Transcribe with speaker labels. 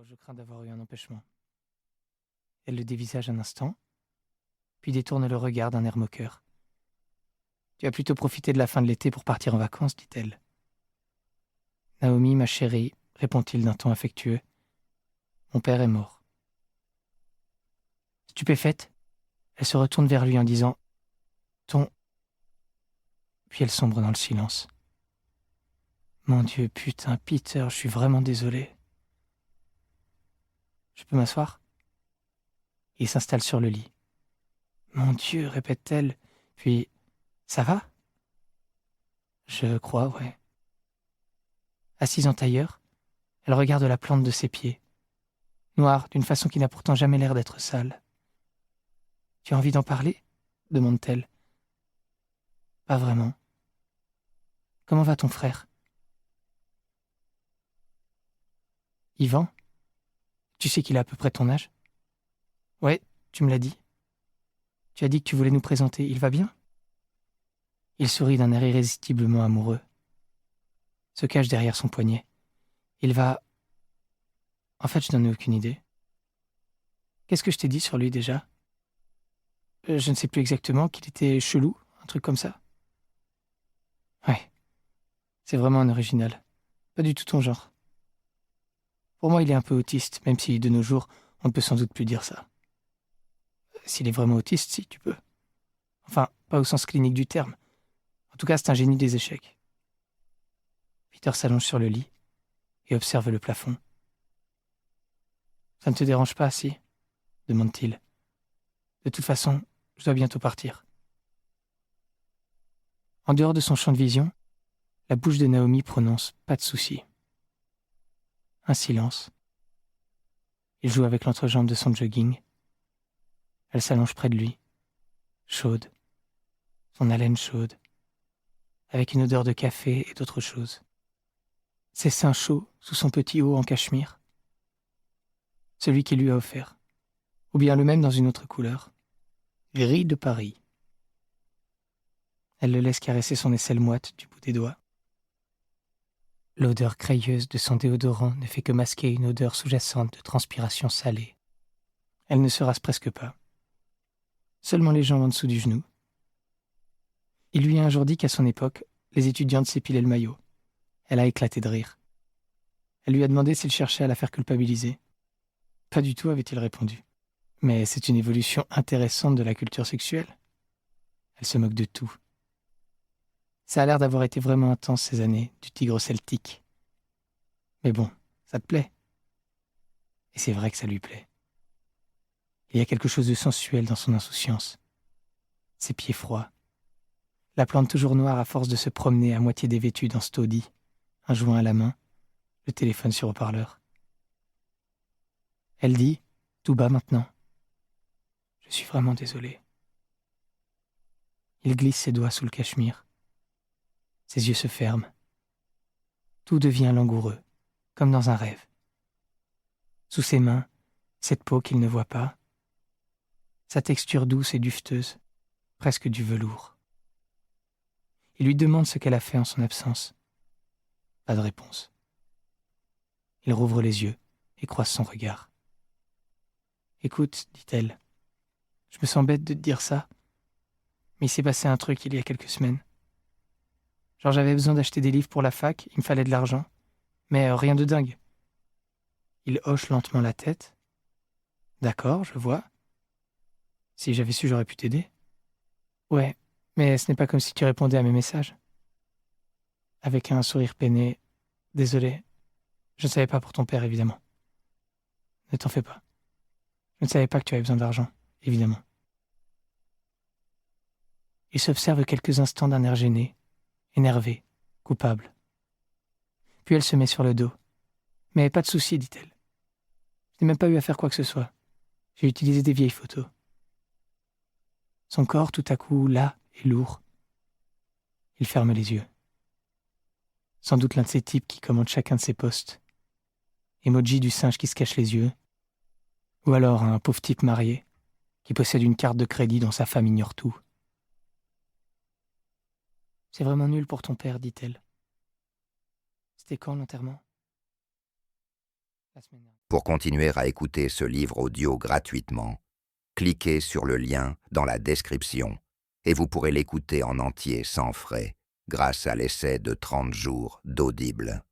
Speaker 1: Oh, je crains d'avoir eu un empêchement. Elle le dévisage un instant, puis détourne le regard d'un air moqueur. Tu as plutôt profité de la fin de l'été pour partir en vacances, dit-elle. Naomi, ma chérie, répond-il d'un ton affectueux. Mon père est mort. Stupéfaite, elle se retourne vers lui en disant Ton. Puis elle sombre dans le silence. Mon Dieu, putain, Peter, je suis vraiment désolé. Je peux m'asseoir? Il s'installe sur le lit. Mon Dieu, répète-t-elle, puis ça va? Je crois, ouais. Assise en tailleur, elle regarde la plante de ses pieds, noire d'une façon qui n'a pourtant jamais l'air d'être sale. Tu as envie d'en parler? Demande-t-elle. Pas vraiment. Comment va ton frère? Yvan? Tu sais qu'il a à peu près ton âge? Ouais, tu me l'as dit. Tu as dit que tu voulais nous présenter, il va bien? Il sourit d'un air irrésistiblement amoureux, se cache derrière son poignet. Il va... En fait, je n'en ai aucune idée. Qu'est-ce que je t'ai dit sur lui déjà? Je ne sais plus exactement, qu'il était chelou, un truc comme ça. Ouais, c'est vraiment un original. Pas du tout ton genre. Pour moi, il est un peu autiste, même si, de nos jours, on ne peut sans doute plus dire ça. S'il est vraiment autiste, si, tu peux. Enfin, pas au sens clinique du terme. En tout cas, c'est un génie des échecs. Peter s'allonge sur le lit et observe le plafond. Ça ne te dérange pas, si? Demande-t-il. De toute façon, je dois bientôt partir. En dehors de son champ de vision, la bouche de Naomi prononce « pas de souci ». Un silence. Il joue avec l'entrejambe de son jogging. Elle s'allonge près de lui, chaude, son haleine chaude, avec une odeur de café et d'autre chose. Ses seins chauds sous son petit haut en cachemire. Celui qu'il lui a offert. Ou bien le même dans une autre couleur. Gris de Paris. Elle le laisse caresser son aisselle moite du bout des doigts. L'odeur crayeuse de son déodorant ne fait que masquer une odeur sous-jacente de transpiration salée. Elle ne se rase presque pas. Seulement les jambes en dessous du genou. Il lui a un jour dit qu'à son époque, les étudiantes s'épilaient le maillot. Elle a éclaté de rire. Elle lui a demandé s'il cherchait à la faire culpabiliser. Pas du tout, avait-il répondu. Mais c'est une évolution intéressante de la culture sexuelle. Elle se moque de tout. Ça a l'air d'avoir été vraiment intense ces années, du tigre celtique. Mais bon, ça te plaît. Et c'est vrai que ça lui plaît. Il y a quelque chose de sensuel dans son insouciance. Ses pieds froids. La plante toujours noire à force de se promener à moitié dévêtue dans ce taudis, un joint à la main, le téléphone sur haut-parleur. Elle dit, tout bas maintenant, « Je suis vraiment désolée. » Il glisse ses doigts sous le cachemire. Ses yeux se ferment. Tout devient langoureux, comme dans un rêve. Sous ses mains, cette peau qu'il ne voit pas, sa texture douce et dufteuse, presque du velours. Il lui demande ce qu'elle a fait en son absence. Pas de réponse. Il rouvre les yeux et croise son regard. « Écoute, dit-elle, je me sens bête de te dire ça, mais il s'est passé un truc il y a quelques semaines. Genre j'avais besoin d'acheter des livres pour la fac, il me fallait de l'argent, mais rien de dingue. » Il hoche lentement la tête. « D'accord, je vois. Si j'avais su, j'aurais pu t'aider. » « Ouais, mais ce n'est pas comme si tu répondais à mes messages. » Avec un sourire peiné. « Désolé, je ne savais pas pour ton père, évidemment. Ne t'en fais pas. Je ne savais pas que tu avais besoin d'argent, évidemment. » Il s'observe quelques instants d'un air gêné, énervé, coupable. Puis elle se met sur le dos. « Mais pas de souci, dit-elle. Je n'ai même pas eu à faire quoi que ce soit. J'ai utilisé des vieilles photos. » Son corps, tout à coup, là, est lourd. Il ferme les yeux. Sans doute l'un de ces types qui commandent chacun de ses postes. Emoji du singe qui se cache les yeux. Ou alors un pauvre type marié qui possède une carte de crédit dont sa femme ignore tout. « C'est vraiment nul pour ton père, dit-elle. C'était quand l'enterrement ? » la semaine dernière.
Speaker 2: Pour continuer à écouter ce livre audio gratuitement, cliquez sur le lien dans la description et vous pourrez l'écouter en entier sans frais grâce à l'essai de 30 jours d'Audible.